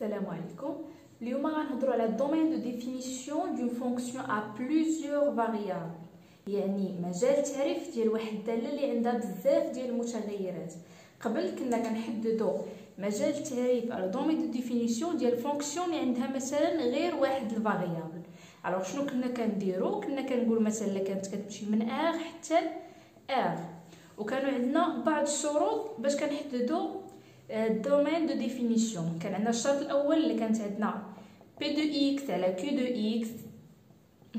Salam alaikum. اليوم غنهضروا على domaine de définition d'une fonction à plusieurs variables. يعني مجال التعريف ديال واحد الداله اللي عندها بزاف ديال المتغيرات. قبل كنا كنحددوا مجال التعريف على domaine de définition ديال فونكسيون اللي عندها مثلا غير واحد الفاريابل. الوغ شنو كنا كنديروا؟ كنا كنقول مثلا الا كانت كتمشي من ار حتى ار، وكانوا عندنا بعض الشروط باش كنحددوا domaine de définition. كان عندنا الشرط الاول اللي كانت عندنا P de x على Q de x.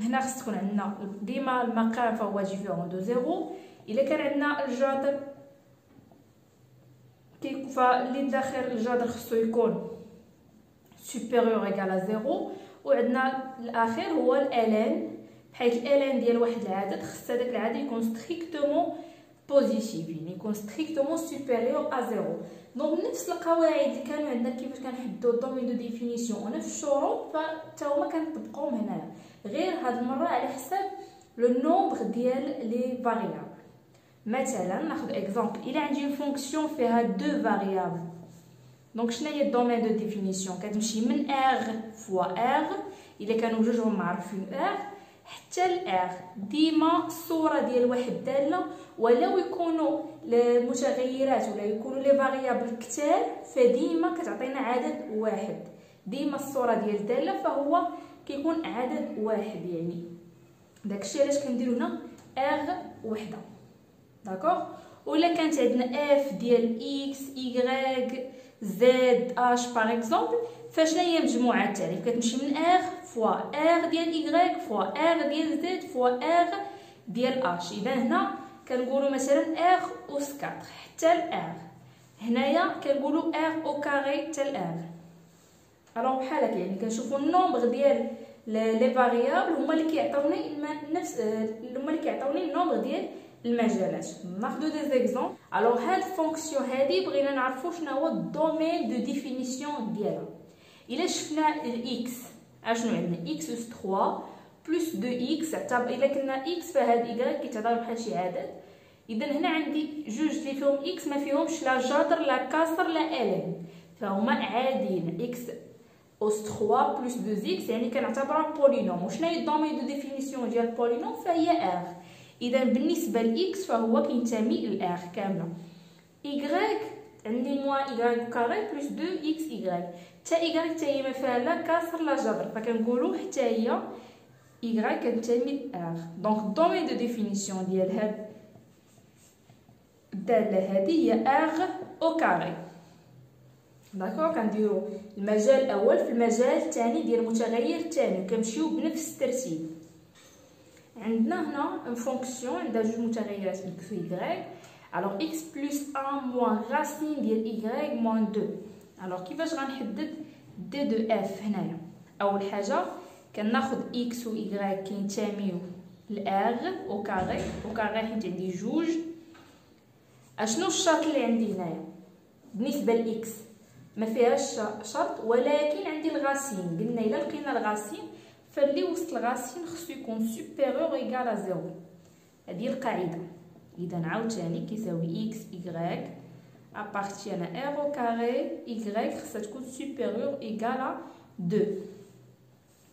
هنا خص تكون عندنا ديما المقام فهو ديفيرون دو زيرو. الا كان عندنا الجذر فاللي داخل الجذر خصو يكون supérieur égal à زيرو. وعندنا الاخير هو الالان، بحيث الالان ديال واحد العدد خص هذاك العدد يكون ستريكتومون بوزيتيف، يعني يكون ستريكتومون supérieur à زيرو. دونك نفس القواعد اللي كانوا عندنا كيفاش كنحددوا الدومين دو ديفينيسيون ونفس الشروط فتا هما كنطبقوهم هنايا، غير هاد المره على حساب لو نومبر ديال لي فاريابل. مثلا ناخذ اكزامبل، الا عندي فونكسيون فيها دو فاريابل، دونك شنو هي الدومين دو ديفينيسيون؟ كتمشي من ار فوا ار، الا كانوا جوجهم معروفين ار حتى الار. ديما الصوره ديال واحد الداله ولو يكونوا المتغيرات ولا يكونوا لي فاريابل كثار فديما كتعطينا عدد واحد. ديما الصوره ديال الداله فهو كيكون عدد واحد، يعني داكشي علاش كنديروا هنا ار وحده. داكوغ. ولا كانت عندنا اف ديال اكس واي زد اش باغ اكزومبل، فشنو هي مجموعه التعريف؟ كتمشي من ار فوا ار ديال واي فوا ار ديال زد فوا ار ديال اش. اذا هنا كنقولوا مثلا ار اوس 4 حتى الار، هنايا كنقولوا ار او كاري حتى الار. الوغ بحال هكا يعني كنشوفوا النومبر ديال لي فاريابل هما اللي كيعطيوني نفس هما اللي كيعطيوني النومبر ديال المجالات. ناخذ دي زيكزامبل. الوغ هاد الفونكسيون هادي بغينا نعرفوا شنو هو الدومين دو ديفينيسيون ديالها. الا شفنا الاكس اشنو عندنا؟ اكس اس 3 بلس 2 اكس، اعتبر الا كنا اكس فهاد ايكغيك كيتعتبر بحال شي عدد. اذا هنا عندي جوج اللي فيهم اكس ما فيهمش لا جذر لا كسر لا الان، فهما عاديين. اكس اس 3 بلس 2 اكس يعني كنعتبرها بولينوم. وشنو هي الدومين دو ديفينيسيون ديال بولينوم؟ فهي ار. اذا بالنسبه لاكس فهو كينتمي للار كامله. ايكغيك عندي موان ايكغيك كاري بلس 2 اكس ايكغيك، حتى ايكغيك حتى هي ما فيها لا كسر لا جذر، فكنقولوا حتى هي ايكغيك كتنتمي لار. دونك الدومين دو ديفينيسيون ديال هاد الداله هادي هي ار او كاري. داكوغ. كنديروا المجال الاول في المجال الثاني ديال المتغير الثاني وكنمشيو بنفس الترتيب. عندنا هنا فونكسيون عندها جوج متغيرات اكس و واي. الوغ اكس بلس 1 موان راسين ديال واي موان 2. الوغ كيفاش غنحدد دي دو اف؟ هنايا اول حاجه كناخذ اكس و واي كينتميو لار او كاري. او كاري حيت عندي جوج. اشنو الشرط اللي عندي هنايا؟ بالنسبه لاكس ما فيهاش شرط، ولكن عندي الغاسين. قلنا الا لقينا الغاسين فاللي وسط الغاسين خصو يكون supérieur égal à 0. هذه القاعده. اذا عاوتاني كيساوي اكس واي ابارتيان ا ار او كاري واي خصها تكون supérieur égal à 2.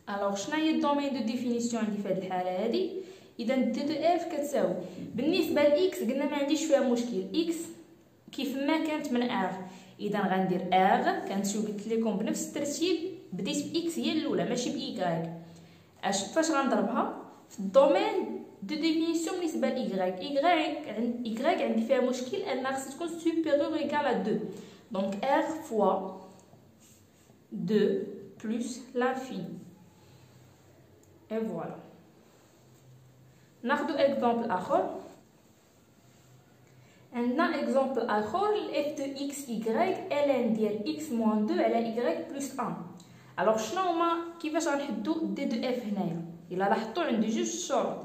الوغ شنو هي الدومين دو ديفينيسيون عندي في هذه الحاله هذه؟ اذا دي دو اف كتساوي بالنسبه لاكس قلنا ما عنديش فيها مشكل، اكس كيف ما كانت من ار. اذا غندير ار كنمشيو قلت لكم بنفس الترتيب، بديت باكس هي الاولى ماشي بايكغيك. فاش غنضربها في الدومين دو ديفينيسيون بالنسبه لايكغيك؟ ايكغيك عندي فيها مشكل انها خصها تكون supérieur égal à 2. دونك ار فوا 2 بلس l'infini. اي فوالا. ناخذ اكزامبل اخر. عندنا اكزامبل اخر اف دو اكس واي ln ديال اكس موان 2 على واي بلس 1. الوغ شنو هما؟ كيفاش غنحددوا دي دو اف هنايا؟ الا لاحظتوا عندي جوج شروط.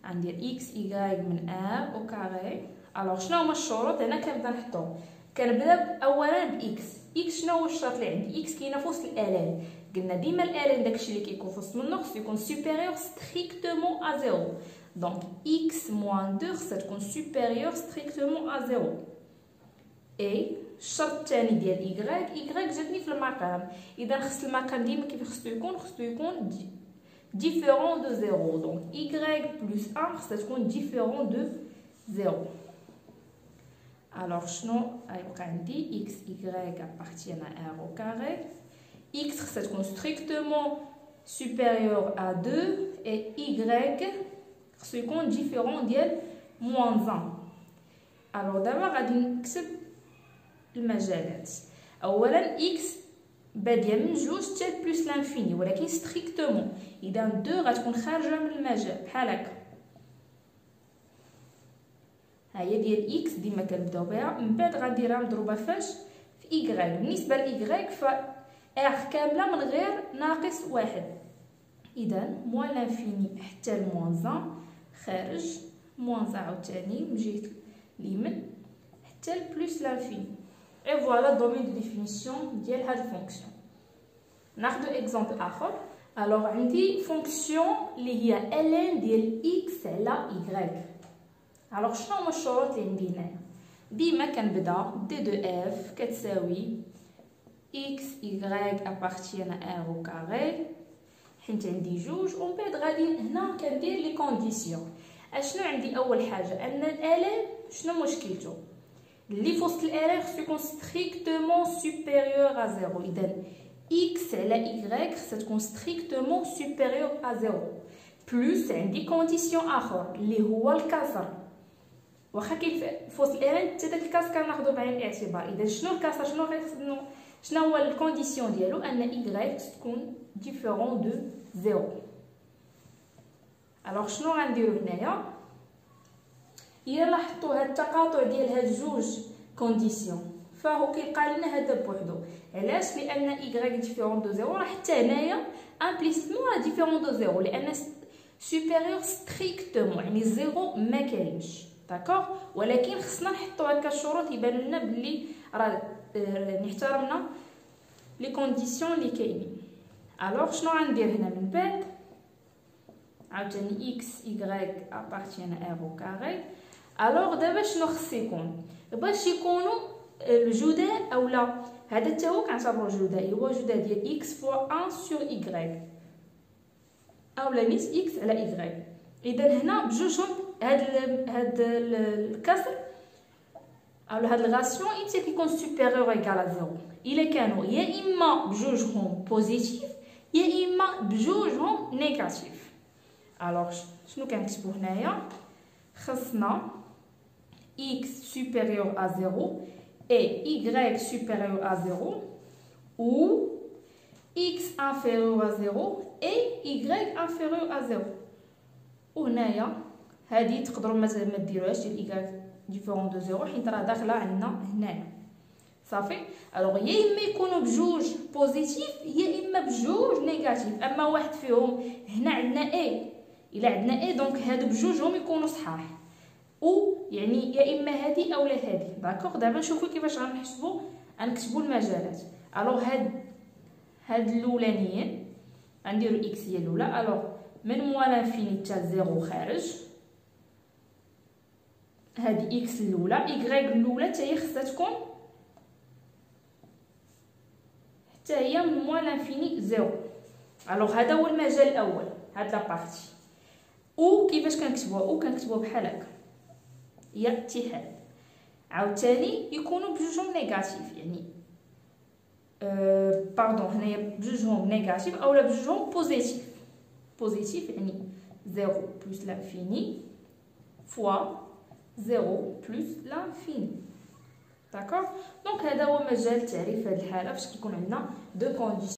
غندير اكس واي من ار او كاري. الوغ شنو هما الشروط؟ هنا كنبدا نحطهم. كنبدا اولا باكس. اكس شنو هو الشرط اللي عندي؟ اكس كاينه في وسط الالان. قلنا ديما الالان داكشي اللي كيكون في وسط منه خصو يكون supérieur strictement à 0. دونك x moins 2 خصها تكون supérieur strictement à 0. et الشرط الثاني ديال إيكغيك جاتني في المقام، إذا خص المقام ديما كيف خصو يكون ديفيرون دو زيرو. دونك إيكغيك بلس 1 خصها تكون ديفيرون دو زيرو. Alors شنو غيبقى عندي؟ إكس إيكغيك أبارتيان à R au carré. إكس خصها تكون strictement supérieur à 2 et Y خصو يكون ديفيرون ديال موان 1. الوغ دابا غادي نكتب المجالات. اولا اكس باديه من جوج حتى بلس لانفيني ولكن ستريكتومون، اذا 2 غتكون خارجه من المجال بحال هكا. ها هي ديال اكس ديما كنبداو بها، من بعد غنديرها مضروبه فاش في ايكغيك. بالنسبه لايكغيك ف ار كامله من غير ناقص واحد، اذا موان لانفيني حتى لموان 1 خارج، موان 1 عاوتاني من جهه اليمين حتى بلس لانفيني. اي فوالا الدومين دو ديفينيسيون ديال هاد الفونكسيون. ناخدو اكزامبل اخر. الوغ عندي فونكسيون اللي هي ln ديال اكس على ايكغيك. الوغ شنو هما الشروط اللي عندي هنايا؟ ديما كنبدا دي دو اف كتساوي اكس ايكغيك ابارتيان ا او كاري، حيت عندي جوج، ومن بعد غادي هنا كندير لي كونديسيون. اشنو عندي؟ اول حاجه ان الالين شنو مشكلته؟ اللي في وسط الالين خصو يكون ستريكتومون سوبيريور ا زيرو، اذا اكس على ايكغيك خصها تكون ستريكتومون سوبيريور ا زيرو. بلس عندي كونديسيون اخر اللي هو الكسر، واخا كاين في وسط الالين حتى داك الكسر كناخذو بعين الاعتبار. اذا شنو الكسر؟ شنو هو الكونديسيون ديالو؟ ان ايكغيك تكون ديفيرون دو زيرو. الوغ شنو غنديرو هنايا؟ الا لاحظتوا هاد التقاطع ديال هاد جوج كونديسيون فهو كيبقى لنا هذا بوحدو. علاش؟ لان ايكغيك ديفيرون دو زيرو، راه حتى هنايا امبليسيتمون راه ديفيرون دو زيرو، لان سوبيريور ستريكتومون يعني زيرو ما كاينش. داكوغ، ولكن خصنا نحطوا هكا الشروط يبان لنا بلي راه احترمنا لي كونديسيون اللي كاينين. الوغ شنو غندير هنا من بعد؟ عاوتاني اكس ايكغيك ابارتيان ا او كاري. الوغ دابا شنو خص يكون باش يكونوا الجداء اولا؟ هذا حتى هو كنعتبروه جداء، هو جداء ديال اكس فوا 1 سور ايكغيك اولا نيت اكس على ايكغيك. اذا هنا بجوجهم هاد الكسر اولا هاد الغاسيون يمكن كيكون سوبيريور ايكال زيرو الا كانوا يا اما بجوجهم بوزيتيف يا اما بجوجهم نيجاتيف. الوغ شنو كنكتبو هنايا؟ خصنا x supérieur à 0 et y supérieur à 0 ou x inférieur à 0 et y inférieur à 0. وهنايا هذه تقدروا ما ديروهاش ديال y ديفيرون دو 0 حيت راه داخله عندنا هنايا صافي. الوغ يا اما يكونوا بجوج بوزيتيف يا اما بجوج نيجاتيف، اما واحد فيهم هنا عندنا a، الا عندنا a دونك هادو بجوجهم يكونوا صحاح، او يعني يا اما هذه اولا هذه. داكوغ، دابا نشوفوا كيفاش غنحسبوا غنكتبوا المجالات. الوغ هاد الاولانيين غنديروا اكس هي الاولى. الوغ من موان لانفيني حتى زيرو خارج، هادي اكس الاولى، ايكغيك الاولى حتى هي خصها تكون حتى هي من موان لانفيني زيرو. الوغ هذا هو المجال الاول، هاد لابارتي. او كيفاش كنكتبوها؟ او كنكتبوها بحال هكا، هي اتحاد. عاوتاني يكونوا بجوجهم نيجاتيف، يعني باردون هنايا بجوجهم نيجاتيف اولا بجوجهم بوزيتيف. بوزيتيف يعني زيرو بلس لانفيني فوا زيرو بلس لانفيني. داكوغ، دونك هذا هو مجال التعريف في هذه الحاله فاش كيكون عندنا دو كونديسيون.